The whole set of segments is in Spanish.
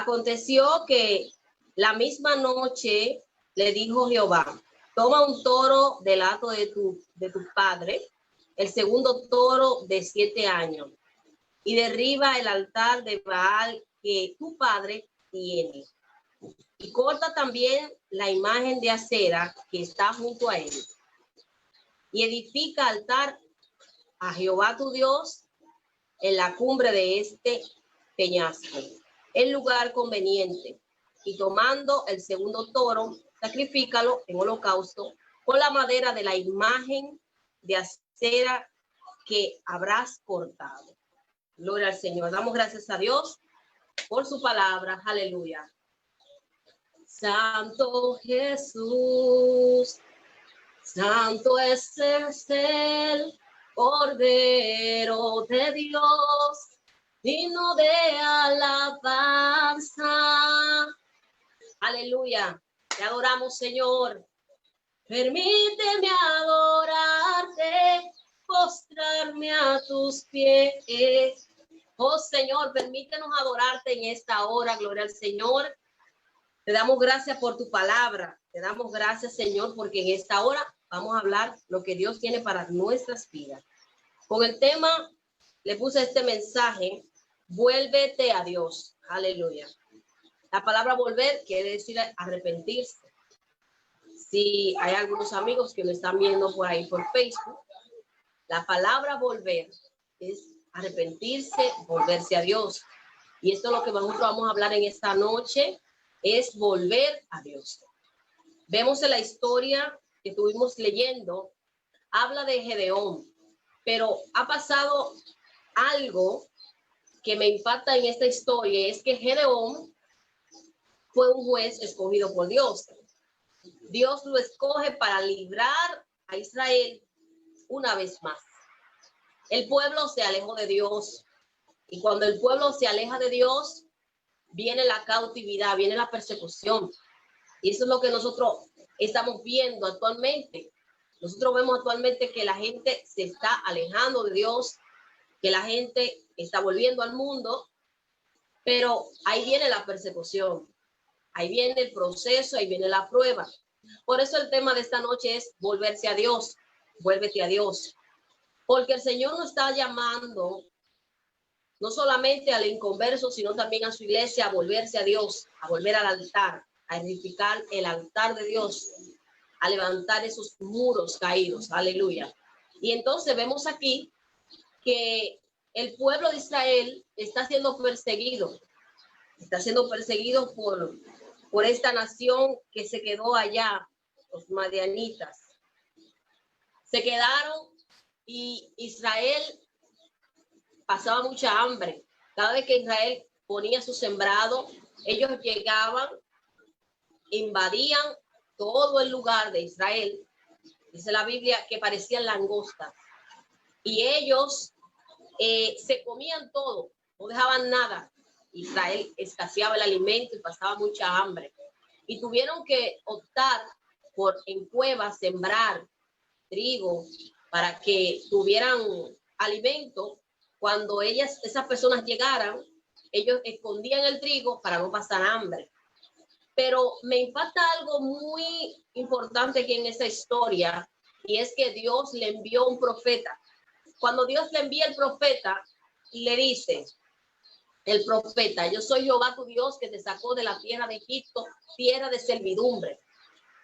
Aconteció que la misma noche le dijo Jehová: toma un toro del hato de tu padre, el segundo toro de 7 años, y derriba el altar de Baal que tu padre tiene. Y corta también la imagen de acera que está junto a él. Y edifica altar a Jehová tu Dios en la cumbre de este peñasco, el lugar conveniente. Y tomando el segundo toro, sacrifícalo en holocausto con la madera de la imagen de acera que habrás cortado. Gloria al Señor. Damos gracias a Dios por su palabra. Aleluya. Santo Jesús, santo es el Cordero de Dios, digno de alabanza. Aleluya. Te adoramos, Señor. Permíteme adorarte, postrarme a tus pies. Oh Señor, permítenos adorarte en esta hora. Gloria al Señor. Te damos gracias por tu palabra. Te damos gracias, Señor, porque en esta hora vamos a hablar lo que Dios tiene para nuestras vidas. Con el tema, le puse este mensaje: vuélvete a Dios. Aleluya. La palabra volver quiere decir arrepentirse. Si hay algunos amigos que lo están viendo por ahí por Facebook, la palabra volver es arrepentirse, volverse a Dios. Y esto es lo que nosotros vamos a hablar en esta noche, es volver a Dios. Vemos en la historia que estuvimos leyendo, habla de Gedeón, pero ha pasado algo que me impacta en esta historia, es que Gedeón fue un juez escogido por Dios. Dios lo escoge para librar a Israel una vez más. El pueblo se alejó de Dios, y cuando el pueblo se aleja de Dios, viene la cautividad, viene la persecución. Y eso es lo que nosotros estamos viendo actualmente. Nosotros vemos actualmente que la gente se está alejando de Dios, que la gente está volviendo al mundo, pero ahí viene la persecución, ahí viene el proceso, ahí viene la prueba. Por eso el tema de esta noche es volverse a Dios, vuélvete a Dios. Porque el Señor nos está llamando no solamente al inconverso, sino también a su iglesia a volverse a Dios, a volver al altar, a edificar el altar de Dios, a levantar esos muros caídos. Aleluya. Y entonces vemos aquí que el pueblo de Israel está siendo perseguido por esta nación que se quedó allá, los madianitas. Se quedaron y Israel pasaba mucha hambre. Cada vez que Israel ponía su sembrado, ellos llegaban, invadían todo el lugar de Israel. Dice la Biblia que parecían langostas. Y ellos se comían todo, no dejaban nada. Israel escaseaba el alimento y pasaba mucha hambre. Y tuvieron que optar por en cuevas sembrar trigo para que tuvieran alimento. Cuando esas personas llegaran, ellos escondían el trigo para no pasar hambre. Pero me impacta algo muy importante aquí en esa historia, y es que Dios le envió un profeta. Cuando Dios le envía el profeta, le dice el profeta: yo soy Jehová tu Dios que te sacó de la tierra de Egipto, tierra de servidumbre.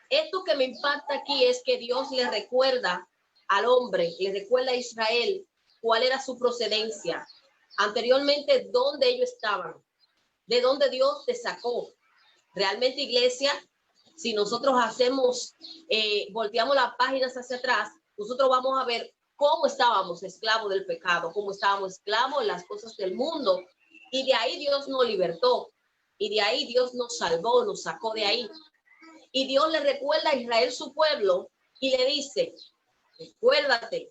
Esto que me impacta aquí es que Dios le recuerda al hombre, le recuerda a Israel cuál era su procedencia, anteriormente dónde ellos estaban, de dónde Dios te sacó. Realmente, iglesia, si nosotros volteamos las páginas hacia atrás, nosotros vamos a ver cómo estábamos esclavos del pecado, cómo estábamos esclavos de las cosas del mundo, y de ahí Dios nos libertó, y de ahí Dios nos salvó, nos sacó de ahí. Y Dios le recuerda a Israel, su pueblo, y le dice: recuérdate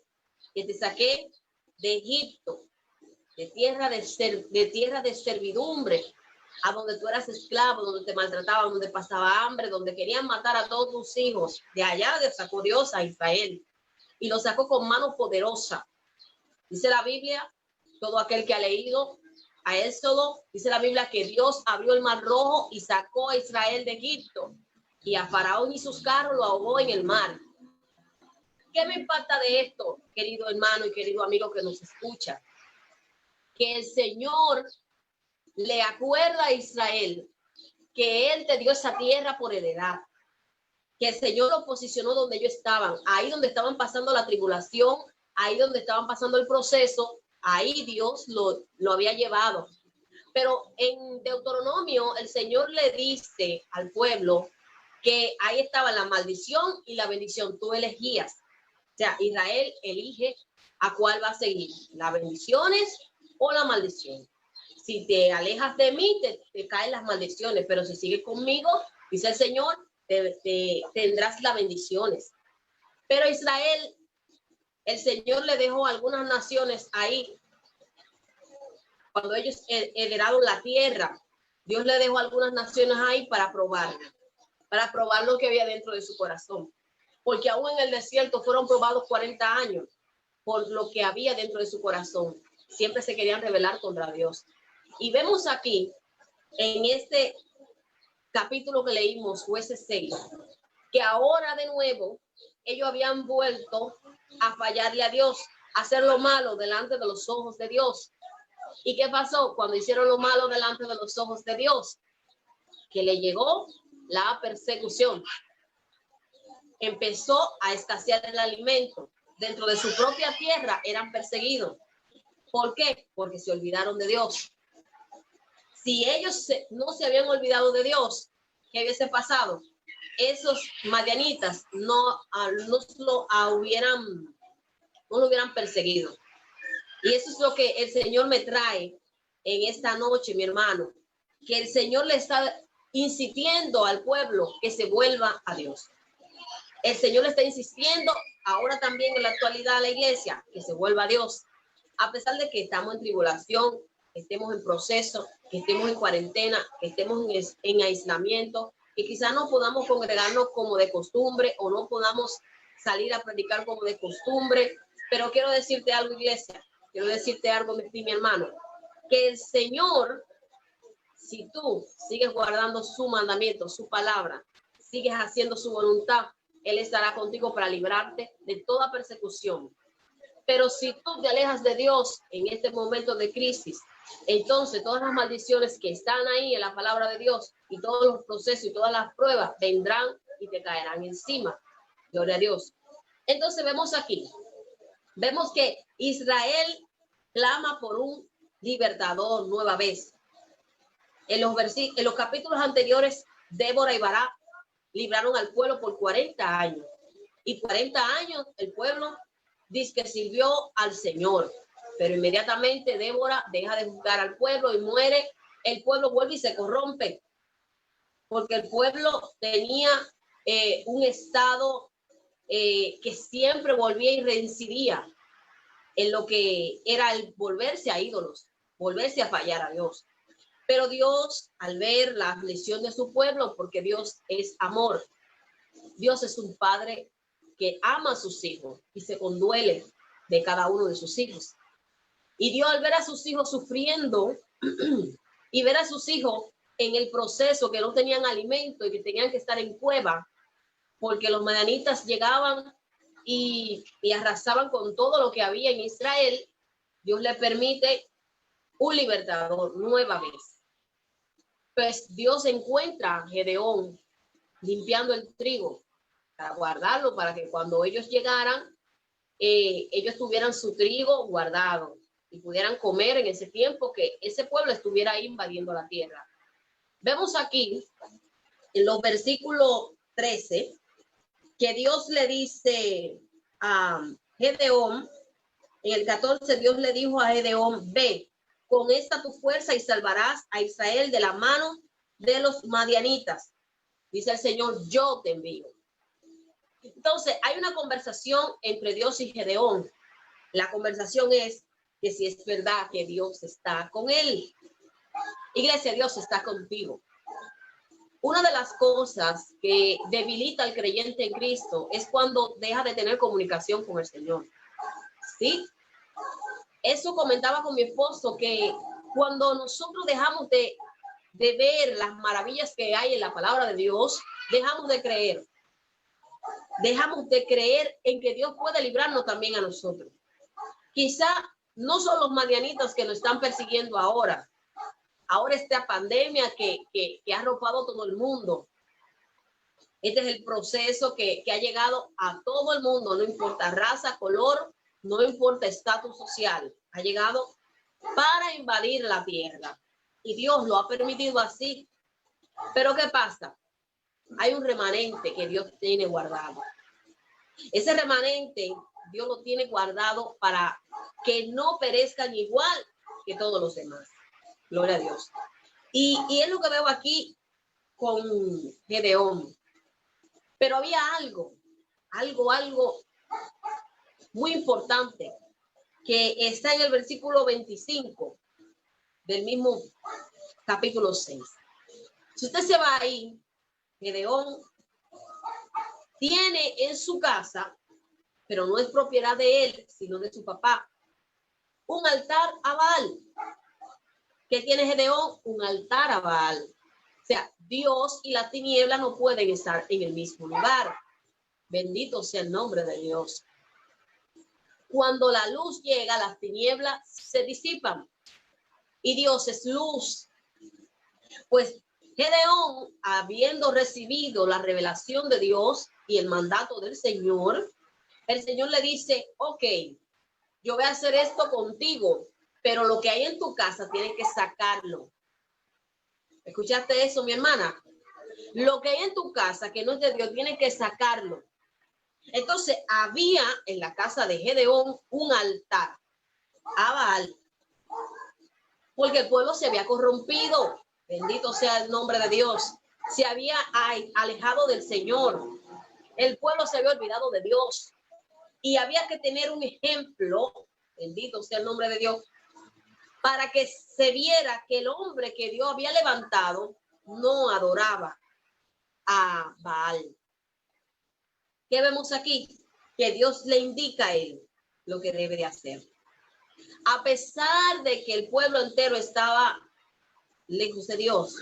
que te saqué de Egipto, de tierra de servidumbre, a donde tú eras esclavo, donde te maltrataban, donde pasaba hambre, donde querían matar a todos tus hijos. De allá le sacó Dios a Israel y lo sacó con mano poderosa. Dice la Biblia, todo aquel que ha leído a Éxodo, dice la Biblia que Dios abrió el mar rojo y sacó a Israel de Egipto, y a Faraón y sus carros lo ahogó en el mar. ¿Qué me impacta de esto, querido hermano y querido amigo que nos escucha? Que el Señor le acuerda a Israel que Él te dio esa tierra por heredad, que el Señor lo posicionó donde ellos estaban, ahí donde estaban pasando la tribulación, ahí donde estaban pasando el proceso, ahí Dios lo había llevado. Pero en Deuteronomio el Señor le dice al pueblo que ahí estaba la maldición y la bendición, tú elegías. O sea, Israel elige a cuál va a seguir, las bendiciones o la maldición. Si te alejas de mí, te caen las maldiciones, pero si sigues conmigo, dice el Señor, tendrás las bendiciones. Pero Israel, el Señor le dejó algunas naciones ahí. Cuando ellos heredaron la tierra, Dios le dejó algunas naciones ahí para probar lo que había dentro de su corazón. Porque aún en el desierto fueron probados 40 años por lo que había dentro de su corazón. Siempre se querían rebelar contra Dios. Y vemos aquí, en este capítulo que leímos, Jueces 6, que ahora de nuevo ellos habían vuelto a fallarle a Dios, a hacer lo malo delante de los ojos de Dios. ¿Y qué pasó cuando hicieron lo malo delante de los ojos de Dios? Que le llegó la persecución. Empezó a escasear el alimento. Dentro de su propia tierra eran perseguidos. ¿Por qué? Porque se olvidaron de Dios. Si ellos no se habían olvidado de Dios, ¿qué hubiese pasado? Esos madianitas no lo hubieran perseguido. Y eso es lo que el Señor me trae en esta noche, mi hermano, que el Señor le está insistiendo al pueblo que se vuelva a Dios. El Señor le está insistiendo ahora también en la actualidad a la iglesia que se vuelva a Dios. A pesar de que estamos en tribulación, que estemos en proceso, que estemos en cuarentena, que estemos en aislamiento, que quizás no podamos congregarnos como de costumbre o no podamos salir a predicar como de costumbre. Pero quiero decirte algo, iglesia. Quiero decirte algo, mi hermano, que el Señor, si tú sigues guardando su mandamiento, su palabra, sigues haciendo su voluntad, Él estará contigo para librarte de toda persecución. Pero si tú te alejas de Dios en este momento de crisis, entonces todas las maldiciones que están ahí en la palabra de Dios y todos los procesos y todas las pruebas vendrán y te caerán encima. Gloria a Dios. Entonces vemos que Israel clama por un libertador nueva vez. En los capítulos anteriores, Débora y Barak libraron al pueblo por 40 años. Y 40 años el pueblo dice que sirvió al Señor. Pero inmediatamente Débora deja de juzgar al pueblo y muere. El pueblo vuelve y se corrompe. Porque el pueblo tenía un estado que siempre volvía y reincidía en lo que era el volverse a ídolos, volverse a fallar a Dios. Pero Dios, al ver la aflicción de su pueblo, porque Dios es amor, Dios es un padre que ama a sus hijos y se conduele de cada uno de sus hijos. Y Dios, al ver a sus hijos sufriendo y ver a sus hijos en el proceso, que no tenían alimento y que tenían que estar en cueva, porque los madianitas llegaban y arrasaban con todo lo que había en Israel, Dios le permite un libertador nueva vez. Pues Dios encuentra a Gedeón limpiando el trigo para guardarlo, para que cuando ellos llegaran, ellos tuvieran su trigo guardado y pudieran comer en ese tiempo que ese pueblo estuviera ahí invadiendo la tierra. Vemos aquí en los versículos 13 que Dios le dice a Gedeón, en el 14, Dios le dijo a Gedeón: ve, con esta tu fuerza y salvarás a Israel de la mano de los madianitas. Dice el Señor: yo te envío. Entonces hay una conversación entre Dios y Gedeón. La conversación es que si es verdad que Dios está con él. Iglesia, Dios está contigo. Una de las cosas que debilita al creyente en Cristo es cuando deja de tener comunicación con el Señor. ¿Sí? Eso comentaba con mi esposo, que Cuando nosotros dejamos de ver las maravillas que hay en la palabra de Dios, dejamos de creer. Dejamos de creer en que Dios puede librarnos también a nosotros. Quizá no son los madianitas que nos están persiguiendo ahora. Ahora esta pandemia que ha arropado todo el mundo. Este es el proceso que ha llegado a todo el mundo, no importa raza, color, no importa estatus social. Ha llegado para invadir la tierra. Y Dios lo ha permitido así. Pero ¿qué pasa? Hay un remanente que Dios tiene guardado. Ese remanente Dios lo tiene guardado para que no perezcan igual que todos los demás. Gloria a Dios. Y es lo que veo aquí con Gedeón. Pero había algo muy importante que está en el versículo 25 del mismo capítulo 6. Si usted se va ahí, Gedeón tiene en su casa, pero no es propiedad de él, sino de su papá, un altar a Baal. ¿Qué tiene Gedeón? Un altar a Baal. O sea, Dios y la tiniebla no pueden estar en el mismo lugar. Bendito sea el nombre de Dios. Cuando la luz llega, las tinieblas se disipan y Dios es luz. Pues Gedeón, habiendo recibido la revelación de Dios y el mandato del Señor, el Señor le dice, ok, yo voy a hacer esto contigo, pero lo que hay en tu casa tienes que sacarlo. ¿Escuchaste eso, mi hermana? Lo que hay en tu casa que no es de Dios, tienes que sacarlo. Entonces, había en la casa de Gedeón un altar a Baal, porque el pueblo se había corrompido. Bendito sea el nombre de Dios. Se había alejado del Señor. El pueblo se había olvidado de Dios. Y había que tener un ejemplo, bendito sea el nombre de Dios, para que se viera que el hombre que Dios había levantado no adoraba a Baal. ¿Qué vemos aquí? Que Dios le indica a él lo que debe de hacer. A pesar de que el pueblo entero estaba lejos de Dios,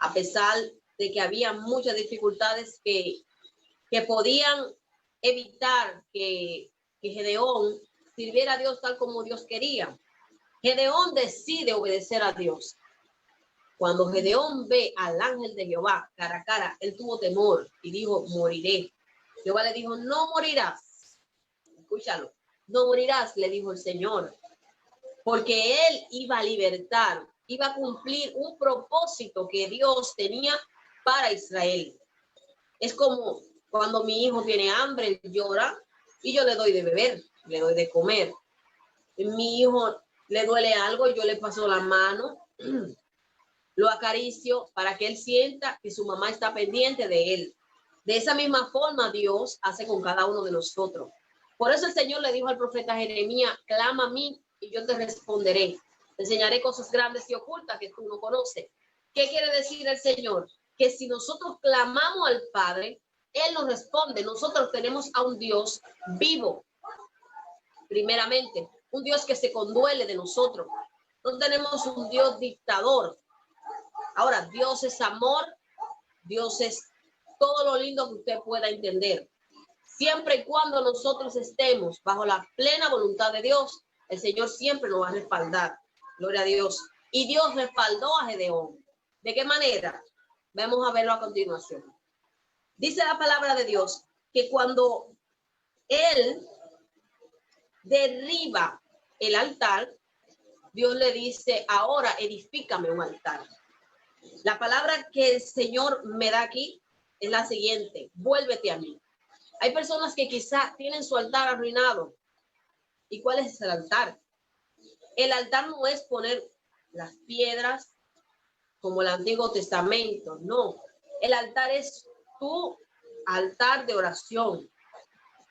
a pesar de que había muchas dificultades que podían evitar que Gedeón sirviera a Dios tal como Dios quería, Gedeón decide obedecer a Dios. Cuando Gedeón ve al ángel de Jehová cara a cara, él tuvo temor y dijo, moriré. Jehová le dijo, no morirás. Escúchalo, no morirás, le dijo el Señor, porque él iba a libertar, iba a cumplir un propósito que Dios tenía para Israel. Es como cuando mi hijo tiene hambre, él llora y yo le doy de beber, le doy de comer. Mi hijo le duele algo, yo le paso la mano, lo acaricio para que él sienta que su mamá está pendiente de él. De esa misma forma Dios hace con cada uno de nosotros. Por eso el Señor le dijo al profeta Jeremías, clama a mí y yo te responderé. Te enseñaré cosas grandes y ocultas que tú no conoces. ¿Qué quiere decir el Señor? Que si nosotros clamamos al Padre, Él nos responde. Nosotros tenemos a un Dios vivo, primeramente. Un Dios que se conduele de nosotros. No tenemos un Dios dictador. Ahora, Dios es amor. Dios es todo lo lindo que usted pueda entender. Siempre y cuando nosotros estemos bajo la plena voluntad de Dios, el Señor siempre nos va a respaldar. Gloria a Dios. Y Dios respaldó a Gedeón. ¿De qué manera? Vamos a verlo a continuación. Dice la palabra de Dios que cuando él derriba el altar, Dios le dice, ahora edifícame un altar. La palabra que el Señor me da aquí es la siguiente, vuélvete a mí. Hay personas que quizás tienen su altar arruinado. ¿Y cuál es el altar? El altar no es poner las piedras como el Antiguo Testamento, no. El altar es tu altar de oración,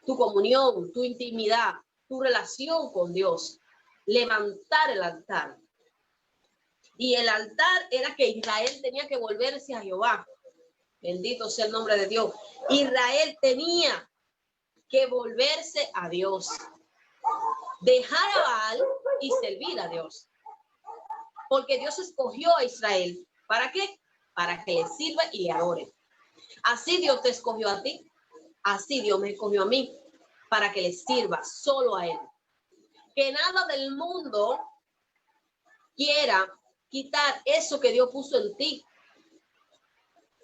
tu comunión, tu intimidad, tu relación con Dios. Levantar el altar. Y el altar era que Israel tenía que volverse a Jehová. Bendito sea el nombre de Dios. Israel tenía que volverse a Dios. Dejar a Baal y servir a Dios. porque Dios escogió a Israel. ¿Para qué? Para que le sirva y le adore. Así Dios te escogió a ti, así Dios me escogió a mí, para que le sirva solo a Él. Que nada del mundo quiera quitar eso que Dios puso en ti.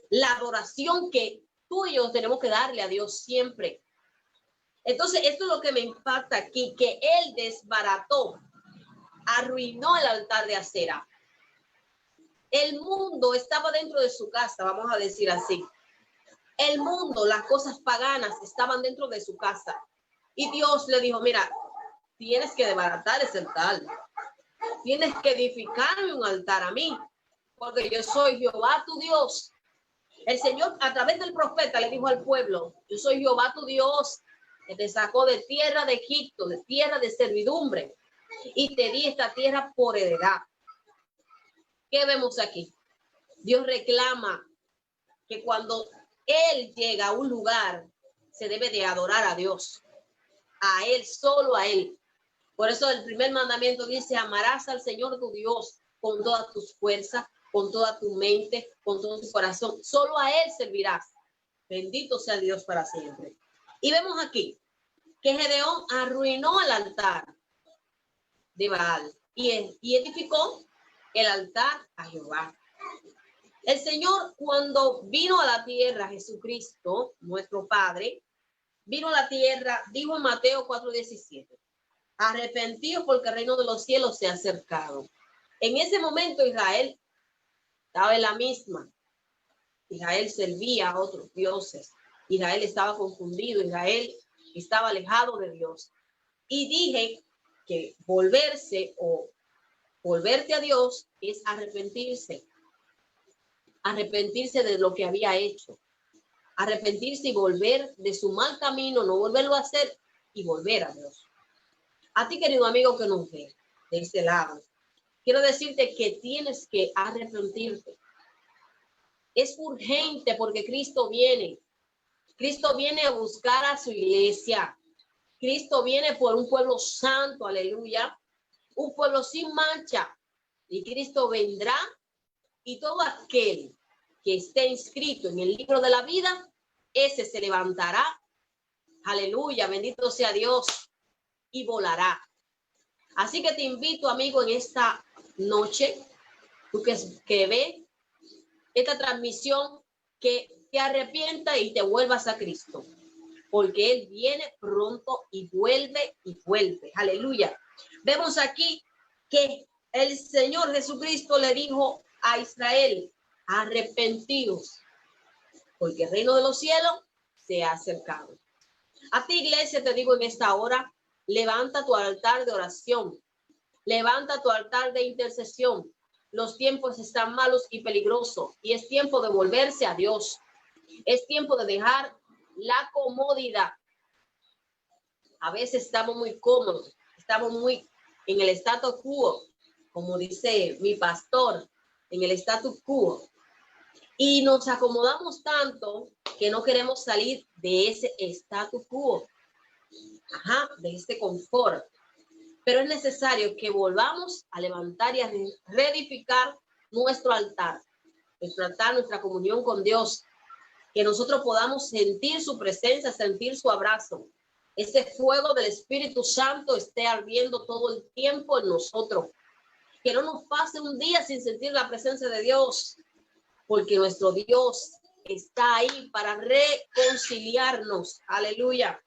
La adoración que tú y yo tenemos que darle a Dios siempre. Entonces, esto es lo que me impacta aquí, que Él desbarató, arruinó el altar de acera. El mundo estaba dentro de su casa, vamos a decir así. El mundo, las cosas paganas estaban dentro de su casa. Y Dios le dijo, mira, tienes que desbaratar ese altar. Tienes que edificarme un altar a mí, porque yo soy Jehová tu Dios. El Señor a través del profeta le dijo al pueblo, yo soy Jehová tu Dios, que te sacó de tierra de Egipto, de tierra de servidumbre, y te di esta tierra por heredad. ¿Qué vemos aquí? Dios reclama que cuando Él llega a un lugar, se debe de adorar a Dios, a Él, solo a Él. Por eso el primer mandamiento dice, amarás al Señor tu Dios con todas tus fuerzas, con toda tu mente, con todo tu corazón. Solo a Él servirás. Bendito sea Dios para siempre. Y vemos aquí que Gedeón arruinó el altar de Baal y edificó el altar a Jehová. El Señor, cuando vino a la tierra, Jesucristo, nuestro Padre, vino a la tierra, dijo en Mateo 4:17, arrepentidos porque el reino de los cielos se ha acercado. En ese momento Israel estaba en la misma. Israel servía a otros dioses. Israel estaba confundido. Israel estaba alejado de Dios. Y dije que volverse o volverte a Dios es arrepentirse. Arrepentirse de lo que había hecho. Arrepentirse y volver de su mal camino, no volverlo a hacer y volver a Dios. A ti, querido amigo que nos ve de este lado, quiero decirte que tienes que arrepentirte. Es urgente porque Cristo viene. Cristo viene a buscar a su iglesia. Cristo viene por un pueblo santo, aleluya. Un pueblo sin mancha. Y Cristo vendrá y todo aquel que esté inscrito en el libro de la vida, ese se levantará. Aleluya, bendito sea Dios. Y volará. Así que te invito, amigo, en esta noche, tú que ve esta transmisión, que te arrepientas y te vuelvas a Cristo, porque Él viene pronto y vuelve y vuelve. Aleluya. Vemos aquí que el Señor Jesucristo le dijo a Israel, arrepentidos, porque el reino de los cielos se ha acercado. A ti, iglesia, te digo en esta hora, levanta tu altar de oración, levanta tu altar de intercesión. Los tiempos están malos y peligrosos y es tiempo de volverse a Dios. Es tiempo de dejar la comodidad. A veces estamos muy cómodos, estamos muy en el status quo, como dice mi pastor, en el status quo. Y nos acomodamos tanto que no queremos salir de ese status quo. De este confort. Pero es necesario que volvamos a levantar y a reedificar nuestro altar, nuestra comunión con Dios, que nosotros podamos sentir su presencia, sentir su abrazo. Ese fuego del Espíritu Santo esté ardiendo todo el tiempo en nosotros. Que no nos pase un día sin sentir la presencia de Dios, porque nuestro Dios está ahí para reconciliarnos. Aleluya.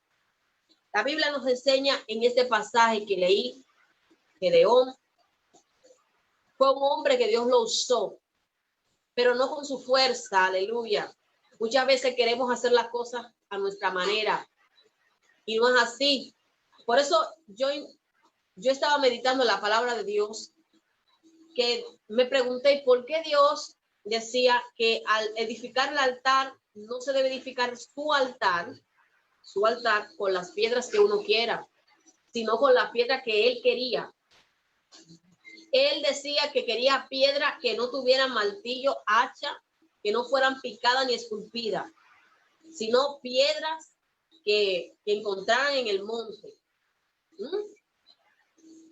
La Biblia nos enseña en este pasaje que leí, Gedeón fue un hombre que Dios lo usó, pero no con su fuerza, aleluya. Muchas veces queremos hacer las cosas a nuestra manera y no es así. Por eso yo estaba meditando en la palabra de Dios, que me pregunté por qué Dios decía que al edificar el altar no se debe edificar su altar con las piedras que uno quiera, sino con la piedra que él quería. Él decía que quería piedras que no tuvieran martillo, hacha, que no fueran picadas ni esculpidas, sino piedras que encontraran en el monte.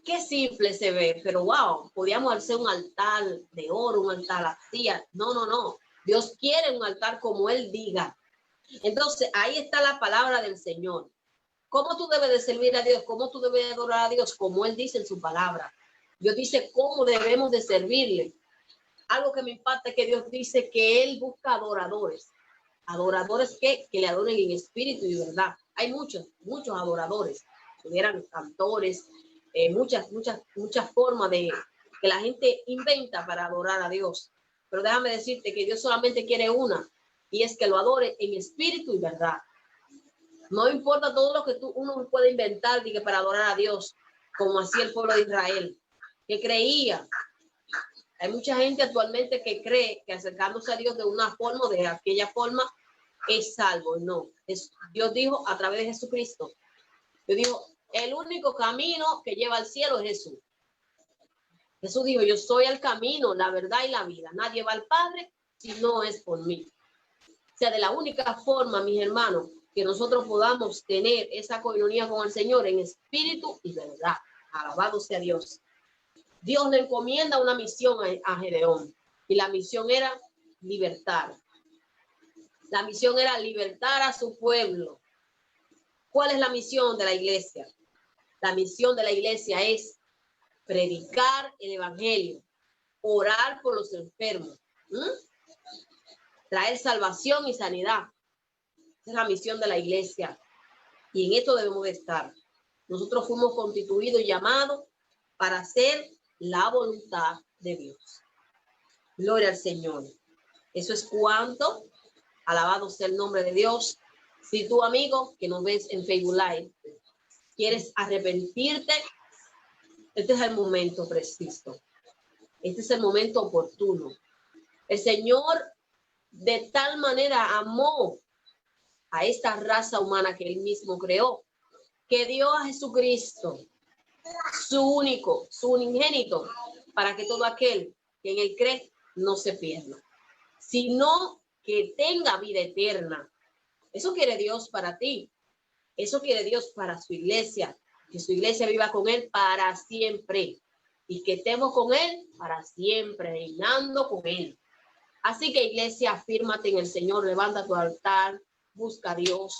qué simple se ve, pero wow, podíamos hacer un altar de oro, un altar así. No, no, no. Dios quiere un altar como Él diga. Entonces, ahí está la palabra del Señor. ¿Cómo tú debes de servir a Dios? ¿Cómo tú debes de adorar a Dios? Como Él dice en su palabra. Dios dice cómo debemos de servirle. Algo que me impacta es que Dios dice que Él busca adoradores. Adoradores que le adoren en espíritu y verdad. Hay muchos adoradores. Tuvieran cantores, muchas formas de que la gente inventa para adorar a Dios. Pero déjame decirte que Dios solamente quiere una, y es que lo adore en espíritu y verdad. No importa todo lo que uno puede inventar para adorar a Dios, como hacía el pueblo de Israel, que creía. Hay mucha gente actualmente que cree que acercándose a Dios de una forma o de aquella forma es salvo. No, Dios dijo a través de Jesucristo. Dios dijo, el único camino que lleva al cielo es Jesús. Jesús dijo, yo soy el camino, la verdad y la vida. Nadie va al Padre si no es por mí. O sea, de la única forma, mis hermanos, que nosotros podamos tener esa comunión con el Señor en espíritu y verdad. Alabado sea Dios. Dios le encomienda una misión a Gedeón, y la misión era libertar. La misión era libertar a su pueblo. ¿Cuál es la misión de la iglesia? La misión de la iglesia es predicar el evangelio, orar por los enfermos, traer salvación y sanidad. Esa es la misión de la iglesia. Y en esto debemos de estar. Nosotros fuimos constituidos y llamados para hacer la voluntad de Dios. Gloria al Señor. Eso es cuanto. Alabado sea el nombre de Dios. Si tú, amigo, que nos ves en Facebook Live, quieres arrepentirte, este es el momento preciso. Este es el momento oportuno. El Señor de tal manera amó a esta raza humana que Él mismo creó, que dio a Jesucristo, su único, su unigénito, para que todo aquel que en Él cree no se pierda, sino que tenga vida eterna. Eso quiere Dios para ti. Eso quiere Dios para su iglesia, que su iglesia viva con Él para siempre y que estemos con Él para siempre, reinando con Él. Así que, iglesia, afírmate en el Señor, levanta tu altar, busca a Dios,